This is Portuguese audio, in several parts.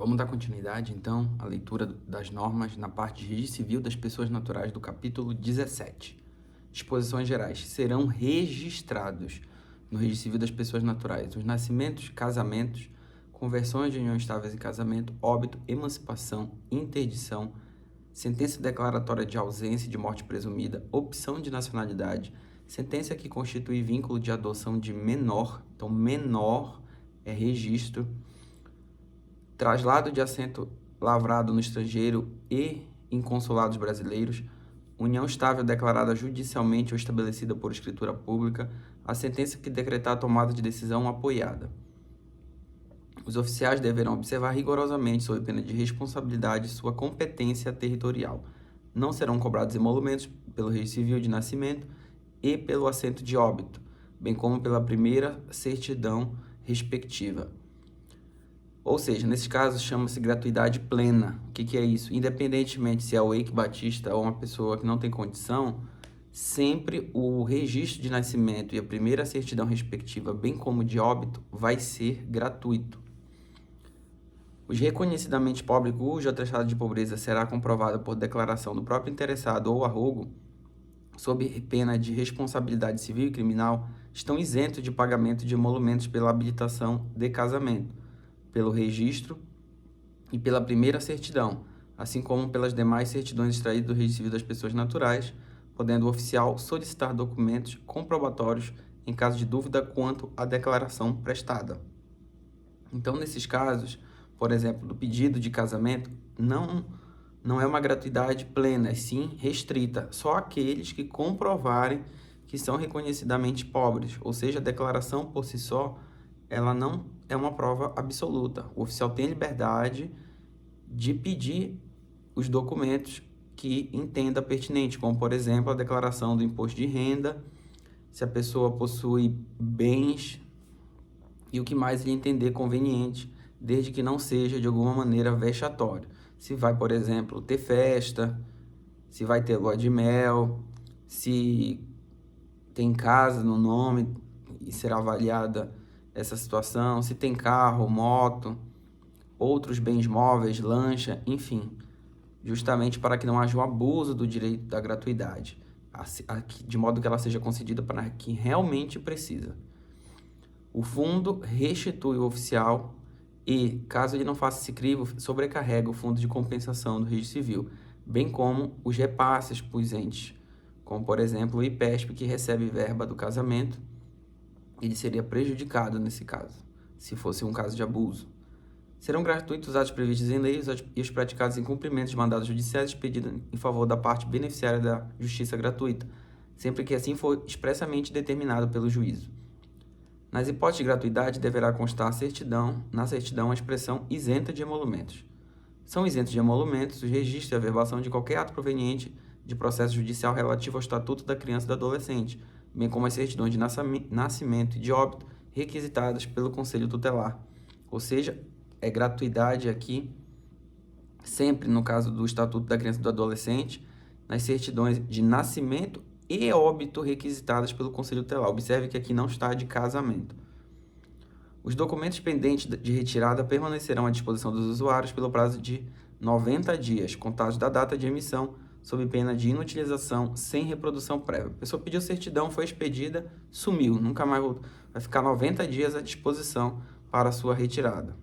Vamos dar continuidade, então, à leitura das normas na parte de registro civil das pessoas naturais do capítulo 17. Disposições gerais. Serão registrados no registro civil das pessoas naturais os nascimentos, casamentos, conversões de união estáveis em casamento, óbito, emancipação, interdição, sentença declaratória de ausência e de morte presumida, opção de nacionalidade, sentença que constitui vínculo de adoção de menor, então menor é registro, traslado de assento lavrado no estrangeiro e em consulados brasileiros, união estável declarada judicialmente ou estabelecida por escritura pública, a sentença que decretar a tomada de decisão apoiada. Os oficiais deverão observar rigorosamente, sob pena de responsabilidade, sua competência territorial. Não serão cobrados emolumentos pelo registro civil de nascimento e pelo assento de óbito, bem como pela primeira certidão respectiva. Ou seja, nesse caso chama-se gratuidade plena. O que é isso? Independentemente se é o Eike Batista ou uma pessoa que não tem condição, sempre o registro de nascimento e a primeira certidão respectiva, bem como de óbito, vai ser gratuito. Os reconhecidamente pobres cujo atestado de pobreza será comprovado por declaração do próprio interessado ou arrogo, sob pena de responsabilidade civil e criminal, estão isentos de pagamento de emolumentos pela habilitação de casamento, pelo registro e pela primeira certidão, assim como pelas demais certidões extraídas do registro civil das pessoas naturais, podendo o oficial solicitar documentos comprobatórios em caso de dúvida quanto à declaração prestada. Então, nesses casos, por exemplo, do pedido de casamento, não é uma gratuidade plena, é sim restrita, só aqueles que comprovarem que são reconhecidamente pobres, ou seja, a declaração por si só, ela não é uma prova absoluta. O oficial tem liberdade de pedir os documentos que entenda pertinente, como, por exemplo, a declaração do imposto de renda, se a pessoa possui bens e o que mais ele entender conveniente, desde que não seja de alguma maneira vexatório. Se vai, por exemplo, ter festa, se vai ter lua de mel, se tem casa no nome e será avaliada essa situação, se tem carro, moto, outros bens móveis, lancha, enfim, justamente para que não haja um abuso do direito da gratuidade, de modo que ela seja concedida para quem realmente precisa. O fundo restitui o oficial e, caso ele não faça esse crivo, sobrecarrega o fundo de compensação do registro civil, bem como os repasses para os entes, como, por exemplo, o IPESP, que recebe verba do casamento, ele seria prejudicado nesse caso, se fosse um caso de abuso. Serão gratuitos os atos previstos em lei e os praticados em cumprimento de mandados judiciais expedidos em favor da parte beneficiária da justiça gratuita, sempre que assim for expressamente determinado pelo juízo. Nas hipóteses de gratuidade, deverá constar na certidão a expressão isenta de emolumentos. São isentos de emolumentos os registros e a averbação de qualquer ato proveniente de processo judicial relativo ao estatuto da criança e do adolescente, bem como as certidões de nascimento e de óbito requisitadas pelo Conselho Tutelar. Ou seja, é gratuidade aqui, sempre no caso do estatuto da criança e do adolescente, nas certidões de nascimento e óbito requisitadas pelo Conselho Tutelar. Observe que aqui não está de casamento. Os documentos pendentes de retirada permanecerão à disposição dos usuários pelo prazo de 90 dias, contados da data de emissão, sob pena de inutilização sem reprodução prévia. A pessoa pediu certidão, foi expedida, sumiu, nunca mais voltou. Vai ficar 90 dias à disposição para a sua retirada,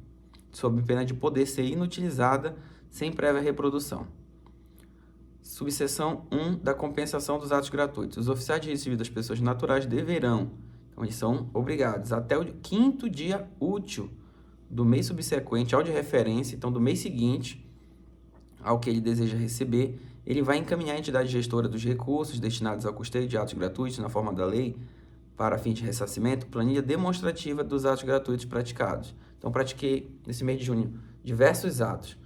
sob pena de poder ser inutilizada sem prévia reprodução. Subseção 1 da compensação dos atos gratuitos. Os oficiais de registro civil das pessoas naturais deverão, então eles são obrigados, até o 5º dia útil do mês subsequente ao de referência, então do mês seguinte ao que ele deseja receber, ele vai encaminhar à entidade gestora dos recursos destinados ao custeio de atos gratuitos na forma da lei, para fim de ressarcimento, planilha demonstrativa dos atos gratuitos praticados. Então, pratiquei, nesse mês de junho, diversos atos.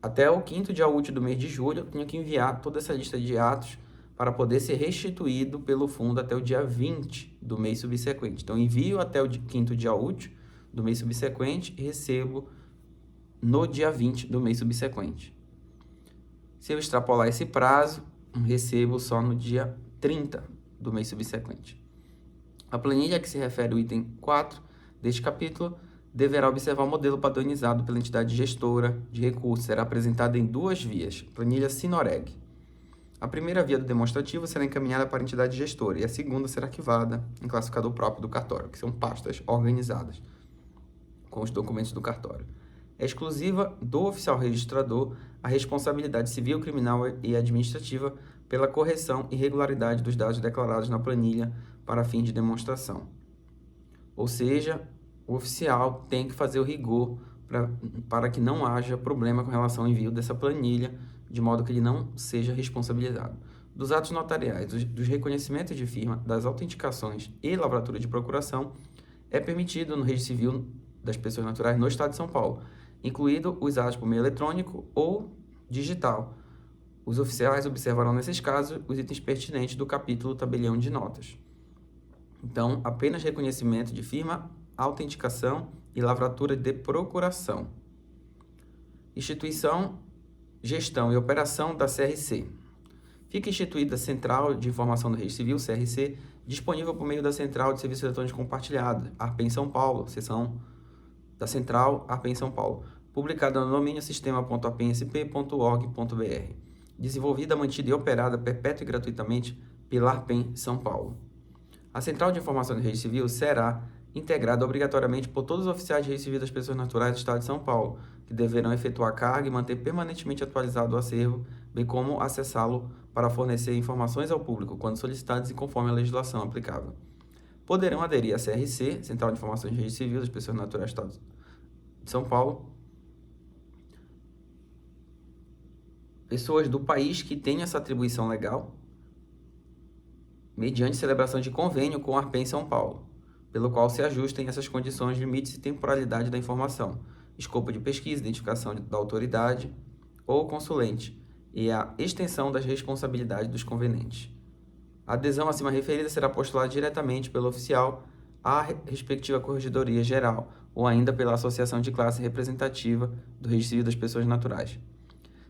Até o 5º dia útil do mês de julho, eu tinha que enviar toda essa lista de atos para poder ser restituído pelo fundo até o dia 20 do mês subsequente. Então, envio até o 5º dia útil do mês subsequente e recebo no dia 20 do mês subsequente. Se eu extrapolar esse prazo, recebo só no dia 30 do mês subsequente. A planilha a que se refere o item 4 deste capítulo deverá observar o modelo padronizado pela entidade gestora de recursos. Será apresentado em 2 vias, planilha Sinoreg. A primeira via do demonstrativo será encaminhada para a entidade gestora e a segunda será arquivada em classificador próprio do cartório, que são pastas organizadas com os documentos do cartório. É exclusiva do oficial registrador a responsabilidade civil, criminal e administrativa pela correção e regularidade dos dados declarados na planilha para fim de demonstração. Ou seja, o oficial tem que fazer o rigor para que não haja problema com relação ao envio dessa planilha, de modo que ele não seja responsabilizado. Dos atos notariais, dos reconhecimentos de firma, das autenticações e lavratura de procuração, é permitido no registro civil das pessoas naturais no Estado de São Paulo, incluído os atos por meio eletrônico ou digital. Os oficiais observarão, nesses casos, os itens pertinentes do capítulo tabelião de notas. Então, apenas reconhecimento de firma, autenticação e lavratura de procuração. Instituição, gestão e operação da CRC. Fica instituída a Central de Informação do Registro Civil, CRC, disponível por meio da Central de Serviços Eletrônicos Compartilhados, ARPEM São Paulo, seção da Central ARPEM São Paulo, publicada no domínio sistema.apensp.org.br, desenvolvida, mantida e operada perpétua e gratuitamente pela ARPEM São Paulo. A Central de Informação do Registro Civil será integrada obrigatoriamente por todos os oficiais de registro civil das pessoas naturais do Estado de São Paulo, que deverão efetuar carga e manter permanentemente atualizado o acervo, bem como acessá-lo para fornecer informações ao público, quando solicitados e conforme a legislação aplicável. Poderão aderir à CRC, Central de Informação de Registro Civil das pessoas naturais do Estado de São Paulo, pessoas do país que tenham essa atribuição legal, mediante celebração de convênio com a ARPEM São Paulo, pelo qual se ajustem essas condições, limites e temporalidade da informação, escopo de pesquisa, identificação da autoridade ou consulente e a extensão das responsabilidades dos convenientes. A adesão acima referida será postulada diretamente pelo oficial à respectiva Corregedoria Geral ou ainda pela Associação de Classe Representativa do Registro Civil das Pessoas Naturais.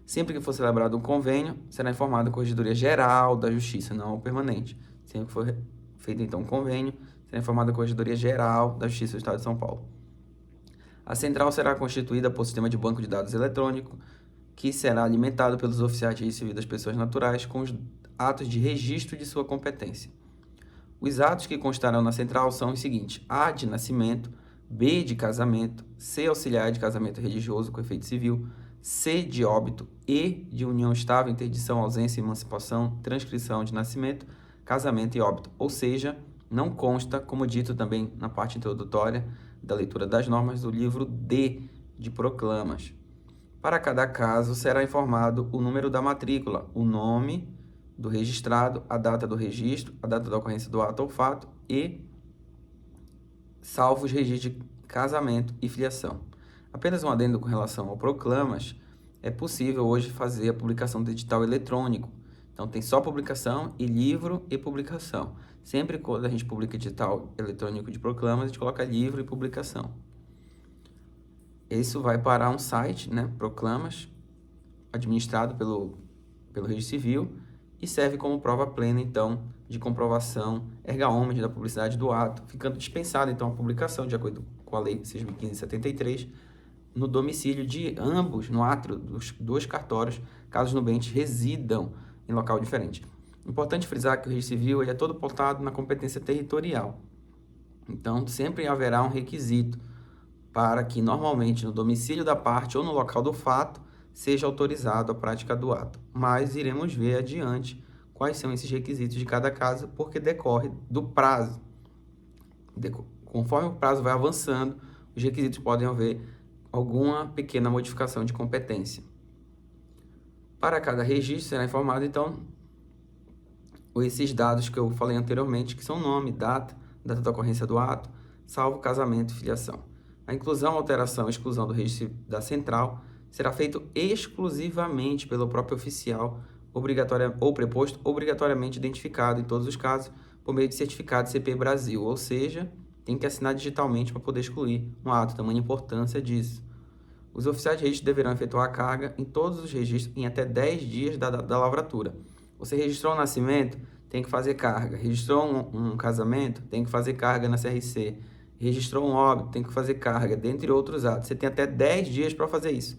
Sempre que for celebrado um convênio, será informada a Corregedoria Geral da Justiça, não o permanente. Sempre que for feito, então, um convênio, será informada a Corregedoria Geral da Justiça do Estado de São Paulo. A central será constituída por sistema de banco de dados eletrônico, que será alimentado pelos oficiais de registro civil das pessoas naturais com os atos de registro de sua competência. Os atos que constarão na central são os seguintes: A de nascimento, B de casamento, C auxiliar de casamento religioso com efeito civil, C de óbito, E de união estável, interdição, ausência, emancipação, transcrição de nascimento, casamento e óbito. Ou seja, não consta, como dito também na parte introdutória da leitura das normas do livro D de proclamas. Para cada caso, será informado o número da matrícula, o nome do registrado, a data do registro, a data da ocorrência do ato ou fato e salvo os registros de casamento e filiação. Apenas um adendo com relação ao proclamas, é possível hoje fazer a publicação digital eletrônico. Então, tem só publicação e livro e publicação. Sempre quando a gente publica digital eletrônico de proclamas, a gente coloca livro e publicação. Isso vai para um site, né, proclamas, administrado pelo Registro Civil e serve como prova plena, então, de comprovação erga omnes da publicidade do ato, ficando dispensada, então, a publicação, de acordo com a Lei 6.573, no domicílio de ambos, no átrio dos 2 cartórios, caso os nubentes residam em local diferente. Importante frisar que o registro civil ele é todo pautado na competência territorial. Então, sempre haverá um requisito para que, normalmente, no domicílio da parte ou no local do fato, seja autorizado a prática do ato. Mas iremos ver adiante quais são esses requisitos de cada caso, porque decorre do prazo. Conforme o prazo vai avançando, os requisitos podem haver alguma pequena modificação de competência. Para cada registro será informado, então, esses dados que eu falei anteriormente, que são nome, data da ocorrência do ato, salvo casamento e filiação. A inclusão, alteração e exclusão do registro da central será feito exclusivamente pelo próprio oficial ou preposto obrigatoriamente identificado em todos os casos por meio de certificado CP Brasil, ou seja, tem que assinar digitalmente para poder excluir um ato, tamanha importância disso. Os oficiais de registro deverão efetuar a carga em todos os registros em até 10 dias da lavratura. Você registrou um nascimento, tem que fazer carga. Registrou um casamento, tem que fazer carga na CRC. registrou um óbito, tem que fazer carga, dentre outros atos. Você tem até 10 dias para fazer isso.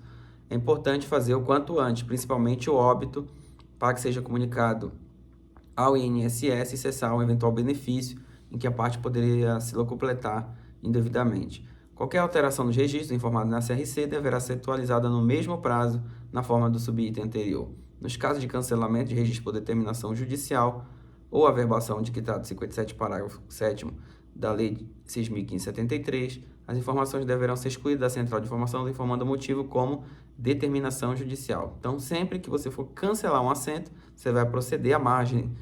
É importante fazer o quanto antes, principalmente o óbito, para que seja comunicado ao INSS e cessar um eventual benefício em que a parte poderia se locupletar indevidamente. Qualquer alteração nos registros informados na CRC deverá ser atualizada no mesmo prazo na forma do subitem anterior. Nos casos de cancelamento de registro por determinação judicial ou averbação de que trata o 57, parágrafo 7º da Lei 6.573, as informações deverão ser excluídas da central de informação informando o motivo como determinação judicial. Então, sempre que você for cancelar um assento, você vai proceder à margem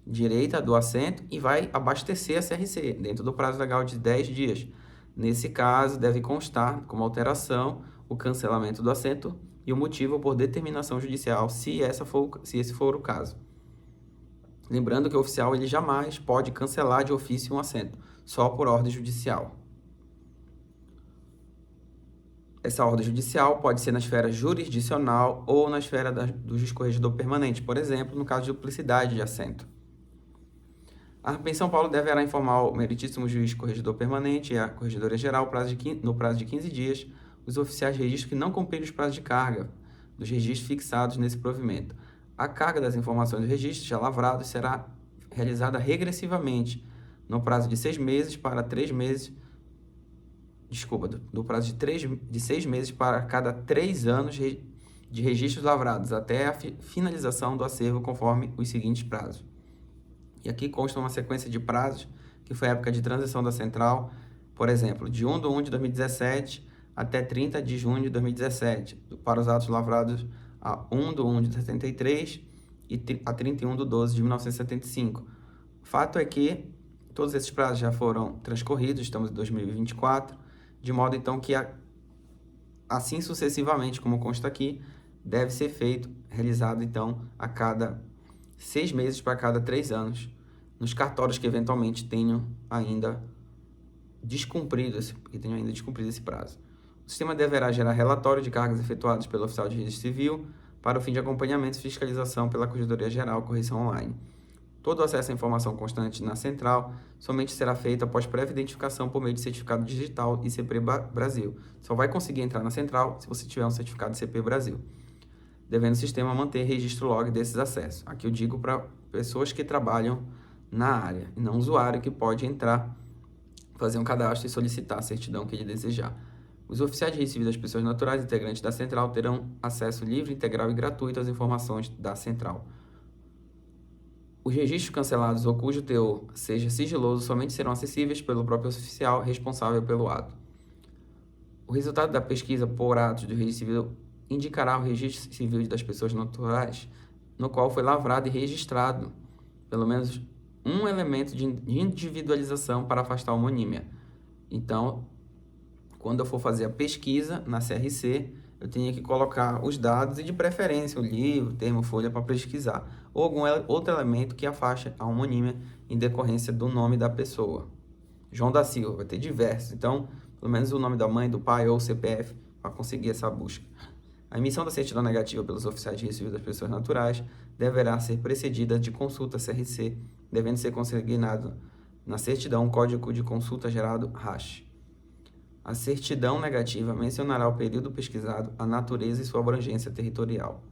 direita do assento e vai abastecer a CRC dentro do prazo legal de 10 dias. Nesse caso, deve constar como alteração o cancelamento do assento e o motivo por determinação judicial, se esse for o caso. Lembrando que o oficial ele jamais pode cancelar de ofício um assento, só por ordem judicial. Essa ordem judicial pode ser na esfera jurisdicional ou na esfera do juiz corregedor permanente, por exemplo, no caso de duplicidade de assento. A RAPEN em São Paulo deverá informar o meritíssimo juiz corregedor permanente e a corregedoria geral no prazo de 15 dias os oficiais de registro que não cumprirem os prazos de carga dos registros fixados nesse provimento. A carga das informações dos registros já lavrados será realizada regressivamente no prazo de 6 meses para 3 meses, do prazo de 6 meses para cada 3 anos de registros lavrados até a finalização do acervo conforme os seguintes prazos. E aqui consta uma sequência de prazos, que foi a época de transição da central, por exemplo, de 1 de 1 de 2017 até 30 de junho de 2017, para os atos lavrados a 1 de 1 de 73 e a 31 de 12 de 1975. O fato é que todos esses prazos já foram transcorridos, estamos em 2024, de modo então que assim sucessivamente, como consta aqui, deve ser realizado então a cada 6 meses para cada 3 anos, nos cartórios que eventualmente tenham ainda descumprido esse prazo. O sistema deverá gerar relatório de cargas efetuadas pelo oficial de registro civil para o fim de acompanhamento e fiscalização pela Corregedoria Geral, correção online. Todo acesso à informação constante na central somente será feito após prévia identificação por meio de certificado digital ICP Brasil. Só vai conseguir entrar na central se você tiver um certificado ICP Brasil, devendo o sistema manter registro log desses acessos. Aqui eu digo para pessoas que trabalham na área, e não usuário que pode entrar, fazer um cadastro e solicitar a certidão que ele desejar. Os oficiais de registro civil das pessoas naturais integrantes da central terão acesso livre, integral e gratuito às informações da central. Os registros cancelados ou cujo teor seja sigiloso somente serão acessíveis pelo próprio oficial responsável pelo ato. O resultado da pesquisa por atos do registro civil indicará o registro civil das pessoas naturais no qual foi lavrado e registrado pelo menos um elemento de individualização para afastar a homonímia. Então, quando eu for fazer a pesquisa na CRC, eu tenho que colocar os dados e, de preferência, o livro, termo, folha para pesquisar, ou algum outro elemento que afaste a homonímia em decorrência do nome da pessoa. João da Silva, vai ter diversos. Então, pelo menos o nome da mãe, do pai ou o CPF para conseguir essa busca. A emissão da certidão negativa pelos oficiais de registro civil das pessoas naturais deverá ser precedida de consulta CRC, devendo ser consignado na certidão um código de consulta gerado hash. A certidão negativa mencionará o período pesquisado, a natureza e sua abrangência territorial.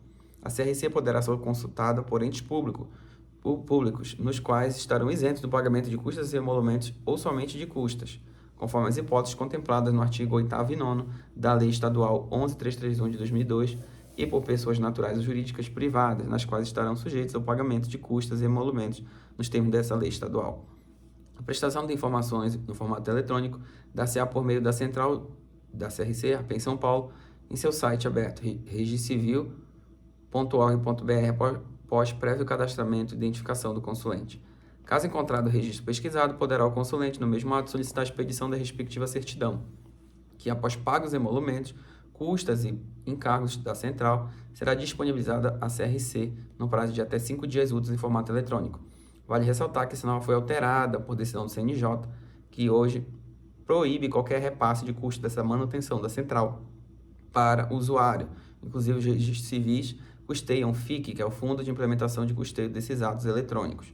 A CRC poderá ser consultada por entes públicos, nos quais estarão isentos do pagamento de custas e emolumentos ou somente de custas, conforme as hipóteses contempladas no artigo 8º e 9º da Lei Estadual 11.331 de 2002, e por pessoas naturais ou jurídicas privadas, nas quais estarão sujeitos ao pagamento de custas e emolumentos nos termos dessa lei estadual. A prestação de informações no formato eletrônico dar-se-á por meio da central da CRC, RAPEN São Paulo, em seu site aberto, registrocivil.org.br, após prévio cadastramento e identificação do consulente. Caso encontrado o registro pesquisado, poderá o consulente, no mesmo ato, solicitar a expedição da respectiva certidão, que, após pagos emolumentos, custas e encargos da central, será disponibilizada à CRC no prazo de até 5 dias úteis em formato eletrônico. Vale ressaltar que essa norma foi alterada por decisão do CNJ, que hoje proíbe qualquer repasse de custo dessa manutenção da central para o usuário. Inclusive, os registros civis custeiam o FIC, que é o Fundo de Implementação de Custeio desses Atos Eletrônicos.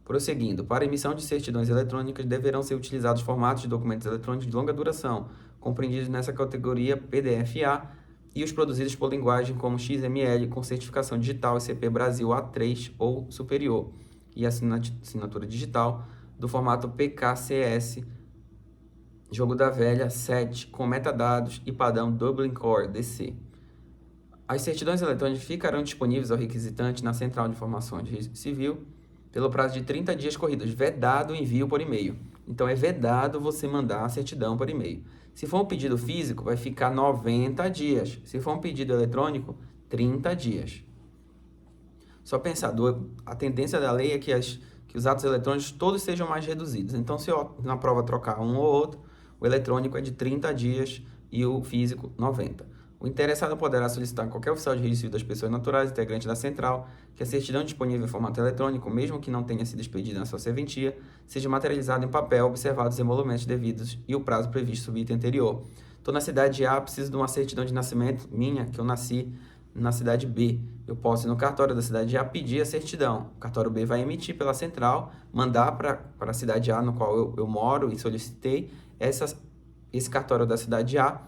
Prosseguindo, para emissão de certidões eletrônicas deverão ser utilizados formatos de documentos eletrônicos de longa duração, compreendidos nessa categoria PDF-A, e os produzidos por linguagem como XML com certificação digital ICP Brasil A3 ou superior, e assinatura digital do formato PKCS, jogo da velha 7, com metadados e padrão Dublin Core DC. As certidões eletrônicas ficarão disponíveis ao requisitante na Central de Informações de Registro Civil pelo prazo de 30 dias corridos, vedado o envio por e-mail. Então, é vedado você mandar a certidão por e-mail. Se for um pedido físico, vai ficar 90 dias. Se for um pedido eletrônico, 30 dias. Só pensar, a tendência da lei é que os atos eletrônicos todos sejam mais reduzidos. Então, se eu, na prova trocar um ou outro, o eletrônico é de 30 dias e o físico 90. O interessado poderá solicitar a qualquer oficial de registro civil das pessoas naturais, integrante da central, que a certidão disponível em formato eletrônico, mesmo que não tenha sido expedida na sua serventia, seja materializada em papel, observados os emolumentos devidos e o prazo previsto no item anterior. Estou na cidade A, preciso de uma certidão de nascimento minha, que eu nasci na cidade B. Eu posso ir no cartório da cidade A pedir a certidão. O cartório B vai emitir pela central, mandar para a cidade A, no qual eu moro e solicitei. Esse cartório da cidade A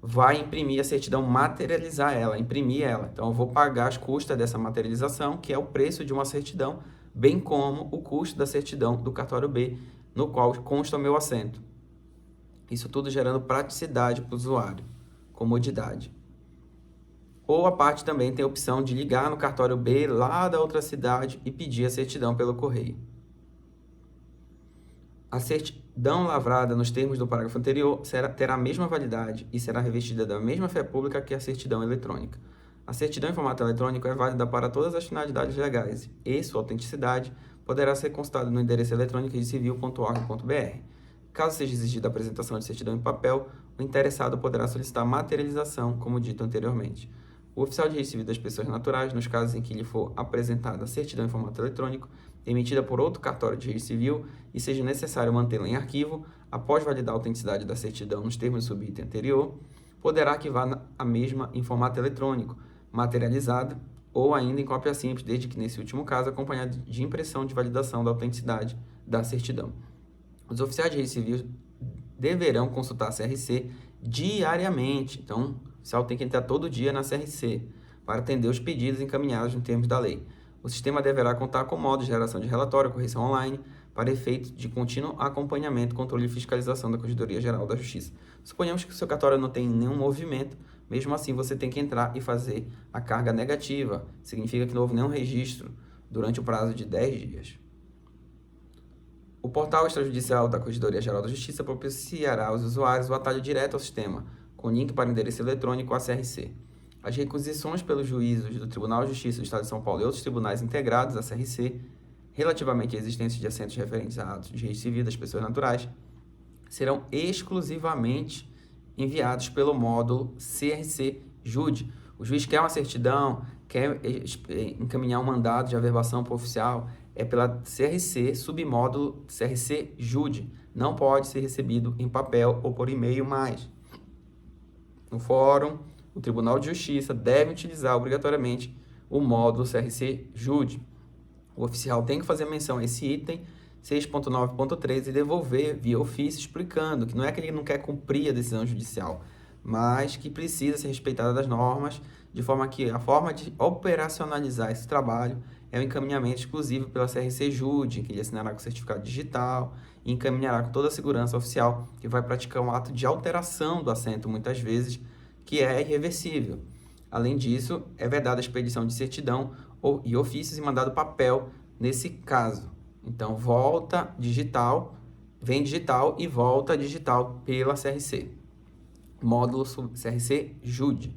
vai imprimir a certidão, materializar ela, imprimir ela. Então, eu vou pagar as custas dessa materialização, que é o preço de uma certidão, bem como o custo da certidão do cartório B, no qual consta o meu assento. Isso tudo gerando praticidade para o usuário, comodidade. Ou a parte também tem a opção de ligar no cartório B lá da outra cidade e pedir a certidão pelo correio. A certidão lavrada nos termos do parágrafo anterior terá a mesma validade e será revestida da mesma fé pública que a certidão eletrônica. A certidão em formato eletrônico é válida para todas as finalidades legais e sua autenticidade poderá ser consultada no endereço eletrônico de civil.org.br. Caso seja exigida a apresentação de certidão em papel, o interessado poderá solicitar materialização, como dito anteriormente. O oficial de registro civil das pessoas naturais, nos casos em que lhe for apresentada a certidão em formato eletrônico, emitida por outro cartório de registro civil e seja necessário mantê-la em arquivo, após validar a autenticidade da certidão nos termos do subitem anterior, poderá arquivar a mesma em formato eletrônico, materializada ou ainda em cópia simples, desde que, nesse último caso, acompanhada de impressão de validação da autenticidade da certidão. Os oficiais de registro civil deverão consultar a CRC diariamente, então o oficial tem que entrar todo dia na CRC para atender os pedidos encaminhados nos termos da lei. O sistema deverá contar com modo de geração de relatório, correção online, para efeito de contínuo acompanhamento, controle e fiscalização da Corregedoria Geral da Justiça. Suponhamos que o seu cartório não tem nenhum movimento, mesmo assim você tem que entrar e fazer a carga negativa. Significa que não houve nenhum registro durante o prazo de 10 dias. O portal extrajudicial da Corregedoria Geral da Justiça propiciará aos usuários o atalho direto ao sistema, com link para endereço eletrônico à CRC. As requisições pelos juízos do Tribunal de Justiça do Estado de São Paulo e outros tribunais integrados à CRC, relativamente à existência de assentos referentes a atos de registro civil das pessoas naturais, serão exclusivamente enviados pelo módulo CRC Jude. O juiz quer uma certidão, quer encaminhar um mandado de averbação para o oficial, é pela CRC, submódulo CRC Jude. Não pode ser recebido em papel ou por e-mail mais. No fórum, o Tribunal de Justiça deve utilizar obrigatoriamente o módulo CRC Jude. O oficial tem que fazer menção a esse item 6.9.3 e devolver via ofício explicando que não é que ele não quer cumprir a decisão judicial, mas que precisa ser respeitada das normas, de forma que a forma de operacionalizar esse trabalho é o encaminhamento exclusivo pela CRC Jude, que ele assinará com certificado digital e encaminhará com toda a segurança oficial, que vai praticar um ato de alteração do assento, muitas vezes, que é irreversível. Além disso, é vedada a expedição de certidão e ofícios e mandado papel nesse caso. Então, volta digital, vem digital e volta digital pela CRC. Módulo CRC Jude.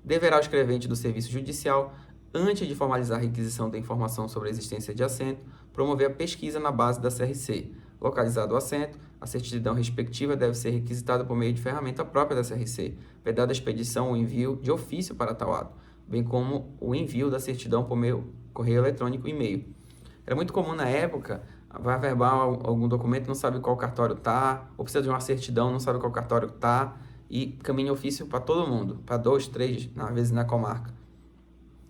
Deverá o escrevente do serviço judicial, antes de formalizar a requisição da informação sobre a existência de assento, promover a pesquisa na base da CRC. Localizado o assento, a certidão respectiva deve ser requisitada por meio de ferramenta própria da CRC, vedada a expedição ou envio de ofício para tal ato, bem como o envio da certidão por meio correio eletrônico e e-mail. Era muito comum na época, vai averbar algum documento, não sabe qual cartório está, ou precisa de uma certidão, não sabe qual cartório está, e caminha ofício para todo mundo, para 2, 3, às vezes na comarca.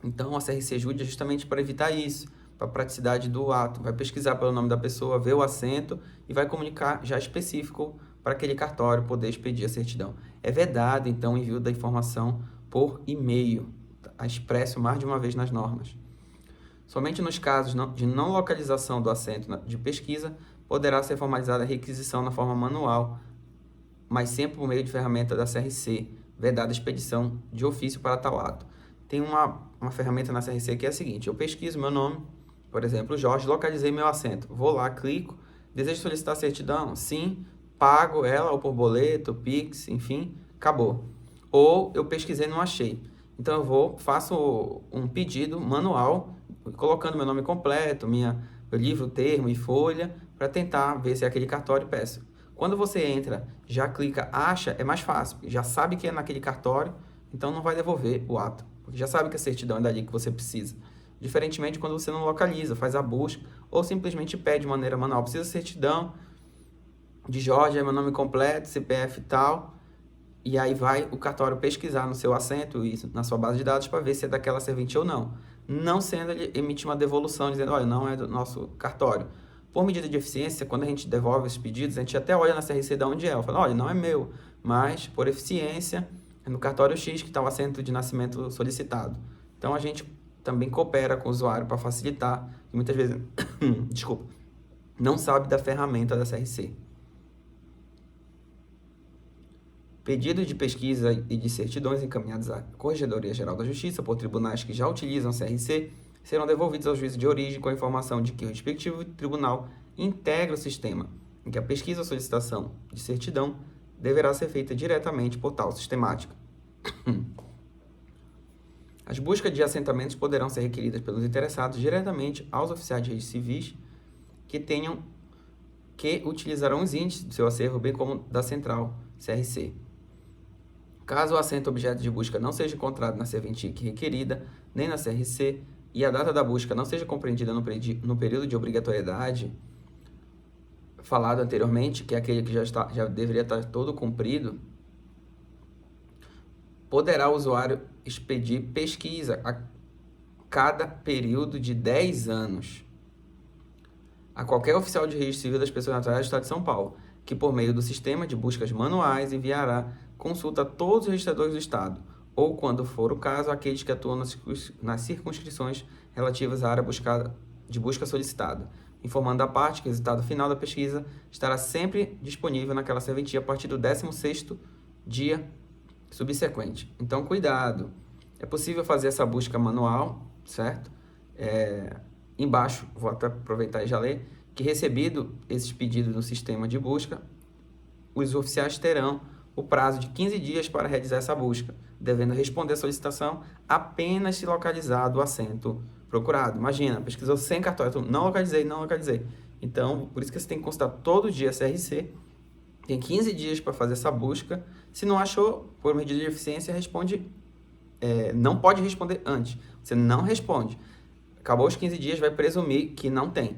Então, a CRC Jude é justamente para evitar isso, para a praticidade do ato. Vai pesquisar pelo nome da pessoa, ver o assento e vai comunicar já específico para aquele cartório poder expedir a certidão. É vedado, então, o envio da informação por e-mail, expresso mais de uma vez nas normas. Somente nos casos de não localização do assento de pesquisa, poderá ser formalizada a requisição na forma manual, mas sempre por meio de ferramenta da CRC, vedada a expedição de ofício para tal ato. Tem uma ferramenta na CRC que é a seguinte: eu pesquiso meu nome, por exemplo, Jorge, localizei meu assento, vou lá, clico, desejo solicitar a certidão? Sim, pago ela, ou por boleto, Pix, enfim, acabou. Ou eu pesquisei e não achei. Então eu faço um pedido manual, colocando meu nome completo, meu livro, termo e folha, para tentar ver se é aquele cartório e peço. Quando você entra, já clica, acha, é mais fácil, já sabe que é naquele cartório, então não vai devolver o ato, porque já sabe que a certidão é dali que você precisa. Diferentemente quando você não localiza, faz a busca, ou simplesmente pede de maneira manual, precisa de certidão de Jorge, é meu nome completo, CPF e tal, e aí vai o cartório pesquisar no seu assento e na sua base de dados para ver se é daquela serventia ou não. Não sendo, ele emite uma devolução dizendo, olha, não é do nosso cartório. Por medida de eficiência, quando a gente devolve esses pedidos, a gente até olha na CRC de onde é. Fala, olha, não é meu, mas por eficiência, é no cartório X que está o assento de nascimento solicitado. Então, a gente também coopera com o usuário para facilitar, e muitas vezes, desculpa, não sabe da ferramenta da CRC. Pedidos de pesquisa e de certidões encaminhados à Corregedoria Geral da Justiça por tribunais que já utilizam CRC serão devolvidos ao juízo de origem com a informação de que o respectivo tribunal integra o sistema, em que a pesquisa ou solicitação de certidão deverá ser feita diretamente por tal sistemática. As buscas de assentamentos poderão ser requeridas pelos interessados diretamente aos oficiais de registro civis que utilizarão os índices do seu acervo, bem como da central CRC. Caso o assento objeto de busca não seja encontrado na serventia requerida, nem na CRC, e a data da busca não seja compreendida no período de obrigatoriedade falado anteriormente, que é aquele que já deveria estar todo cumprido, poderá o usuário expedir pesquisa a cada período de 10 anos a qualquer oficial de registro civil das pessoas naturais do Estado de São Paulo, que por meio do sistema de buscas manuais enviará consulta a todos os registradores do Estado, ou, quando for o caso, aqueles que atuam nas circunscrições relativas à área de busca solicitada, informando a parte que o resultado final da pesquisa estará sempre disponível naquela serventia a partir do 16º dia subsequente. Então, cuidado! É possível fazer essa busca manual, certo? Embaixo, vou até aproveitar e já ler, que recebido esses pedidos no sistema de busca, os oficiais terão o prazo de 15 dias para realizar essa busca, devendo responder a solicitação apenas se localizado o assento procurado. Imagina, pesquisou 100 cartórios, não localizei. Então, por isso que você tem que consultar todo dia a CRC, tem 15 dias para fazer essa busca. Se não achou, por medida de eficiência, não pode responder antes. Você não responde. Acabou os 15 dias, vai presumir que não tem.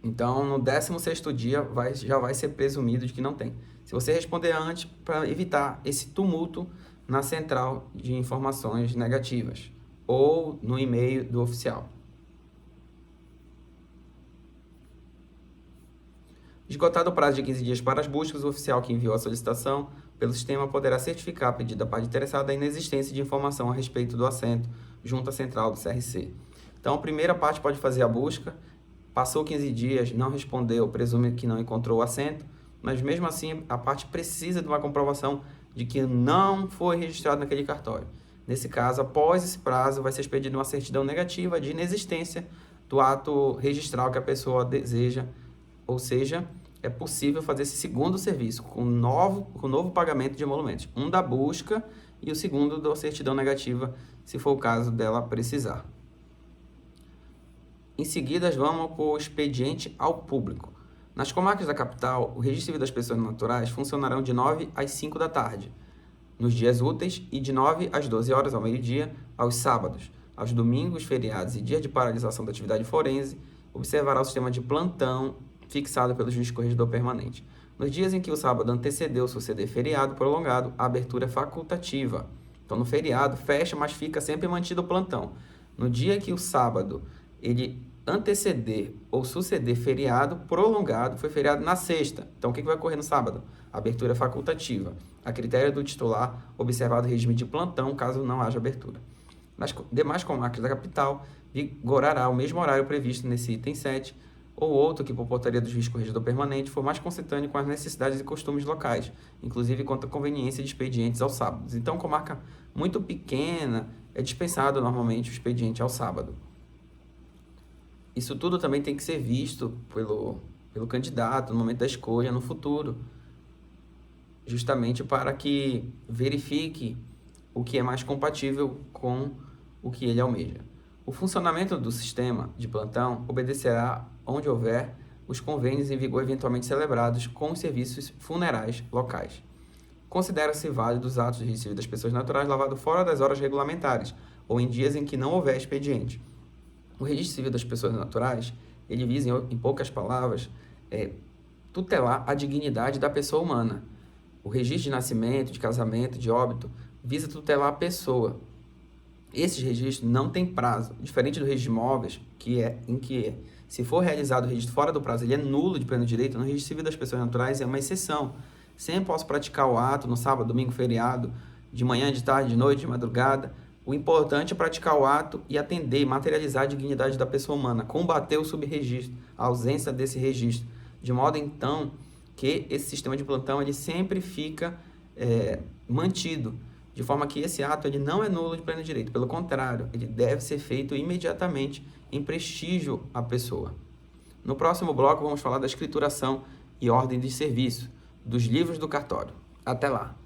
Então, no 16º dia, já vai ser presumido de que não tem. Se você responder antes, para evitar esse tumulto na central de informações negativas ou no e-mail do oficial. Esgotado o prazo de 15 dias para as buscas, o oficial que enviou a solicitação pelo sistema poderá certificar a pedido da parte interessada a inexistência de informação a respeito do assento junto à central do CRC. Então, a primeira parte pode fazer a busca. Passou 15 dias, não respondeu, presume que não encontrou o assento, mas mesmo assim a parte precisa de uma comprovação de que não foi registrado naquele cartório. Nesse caso, após esse prazo, vai ser expedida uma certidão negativa de inexistência do ato registral que a pessoa deseja, ou seja, é possível fazer esse segundo serviço com novo pagamento de emolumentos. Um da busca e o segundo da certidão negativa, se for o caso dela precisar. Em seguida, vamos para o expediente ao público. Nas comarcas da capital, o registro civil das pessoas naturais funcionarão de 9 às 5 da tarde, nos dias úteis, e de 9 às 12 horas ao meio-dia, aos sábados. Aos domingos, feriados e dias de paralisação da atividade forense, observará o sistema de plantão fixado pelo juiz corregedor permanente. Nos dias em que o sábado antecedeu suceder feriado prolongado, a abertura é facultativa. Então, no feriado, fecha, mas fica sempre mantido o plantão. No dia que o sábado ele anteceder ou suceder feriado prolongado, foi feriado na sexta. Então, o que vai ocorrer no sábado? Abertura facultativa. A critério do titular, observado o regime de plantão, caso não haja abertura. Nas demais comarcas da capital, vigorará o mesmo horário previsto nesse item 7, ou outro que, por portaria do juiz corregedor permanente, for mais consentâneo com as necessidades e costumes locais, inclusive quanto à conveniência de expedientes aos sábados. Então, comarca muito pequena, é dispensado normalmente o expediente ao sábado. Isso tudo também tem que ser visto pelo candidato no momento da escolha, no futuro, justamente para que verifique o que é mais compatível com o que ele almeja. O funcionamento do sistema de plantão obedecerá onde houver os convênios em vigor eventualmente celebrados com os serviços funerais locais. Considera-se válido os atos de registro civil das pessoas naturais lavado fora das horas regulamentares ou em dias em que não houver expediente. O registro civil das pessoas naturais, ele visa, em poucas palavras, tutelar a dignidade da pessoa humana. O registro de nascimento, de casamento, de óbito, visa tutelar a pessoa. Esses registros não têm prazo, diferente do registro de imóveis, se for realizado o registro fora do prazo, ele é nulo de pleno direito. No registro civil das pessoas naturais é uma exceção. Sempre posso praticar o ato no sábado, domingo, feriado, de manhã, de tarde, de noite, de madrugada. O importante é praticar o ato e atender e materializar a dignidade da pessoa humana, combater o subregistro, a ausência desse registro, de modo então que esse sistema de plantão ele sempre fica mantido, de forma que esse ato ele não é nulo de pleno direito, pelo contrário, ele deve ser feito imediatamente em prestígio à pessoa. No próximo bloco vamos falar da escrituração e ordem de serviço, dos livros do cartório. Até lá!